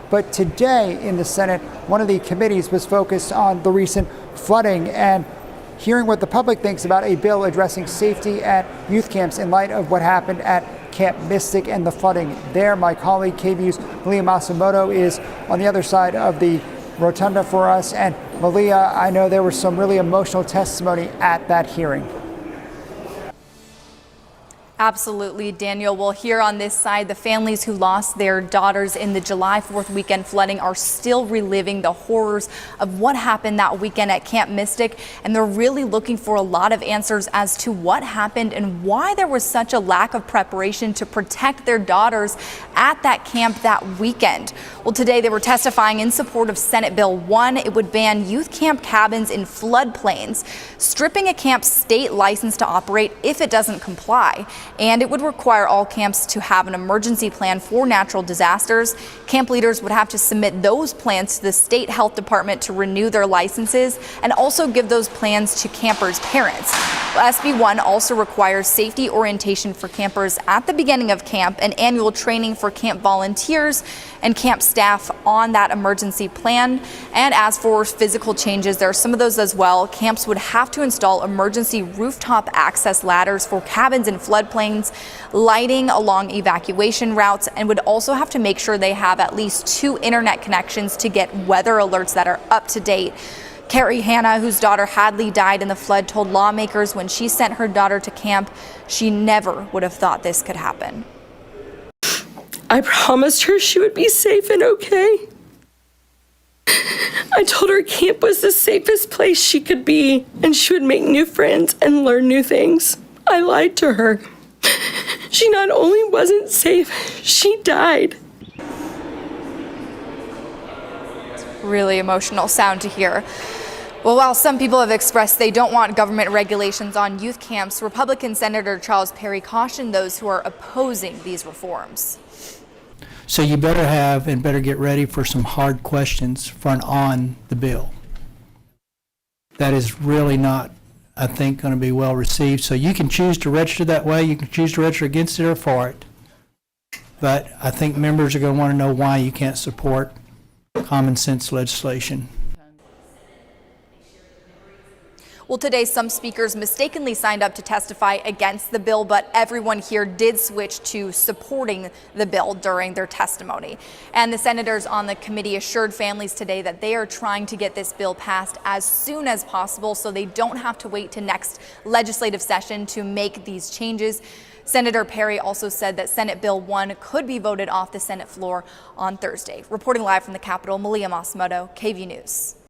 But today in the Senate, one of the committees was focused on the recent flooding and hearing what the public thinks about a bill addressing safety at youth camps in light of what happened at Camp Mystic and the flooding there. My colleague KVUE's Malia Masamoto is on the other side of the rotunda for us. And Malia, I know there was some really emotional testimony at that hearing. Absolutely, Daniel. Well, here on this side, the families who lost their daughters in the July 4th weekend flooding are still reliving the horrors of what happened that weekend at Camp Mystic, and they're really looking for a lot of answers as to what happened and why there was such a lack of preparation to protect their daughters at that camp that weekend. Well, today they were testifying in support of Senate Bill 1. It would ban youth camp cabins in floodplains, stripping a camp's state license to operate if it doesn't comply. And it would require all camps to have an emergency plan for natural disasters. Camp leaders would have to submit those plans to the state health department to renew their licenses and also give those plans to campers' parents. SB 1 also requires safety orientation for campers at the beginning of camp and annual training for camp volunteers and camp staff on that emergency plan. And as for physical changes, there are some of those as well. Camps would have to install emergency rooftop access ladders for cabins in floodplains, lighting along evacuation routes, and would also have to make sure they have at least 2 internet connections to get weather alerts that are up to date. Carrie Hanna, whose daughter Hadley died in the flood, told lawmakers when she sent her daughter to camp, she never would have thought this could happen. I promised her she would be safe and okay. I told her camp was the safest place she could be and she would make new friends and learn new things. I lied to her. She not only wasn't safe, she died. Really emotional sound to hear. Well, while some people have expressed they don't want government regulations on youth camps, Republican Senator Charles Perry cautioned those who are opposing these reforms. So you better get ready for some hard questions on the bill. That is really not, I think, going to be well received. So you can choose to register that way. You can choose to register against it or for it. But I think members are going to want to know why you can't support common sense legislation. Well, today some speakers mistakenly signed up to testify against the bill, but everyone here did switch to supporting the bill during their testimony. And the senators on the committee assured families today that they are trying to get this bill passed as soon as possible so they don't have to wait to next legislative session to make these changes. Senator Perry also said that Senate Bill 1 could be voted off the Senate floor on Thursday. Reporting live from the Capitol, Malia Masamoto, KVUE News.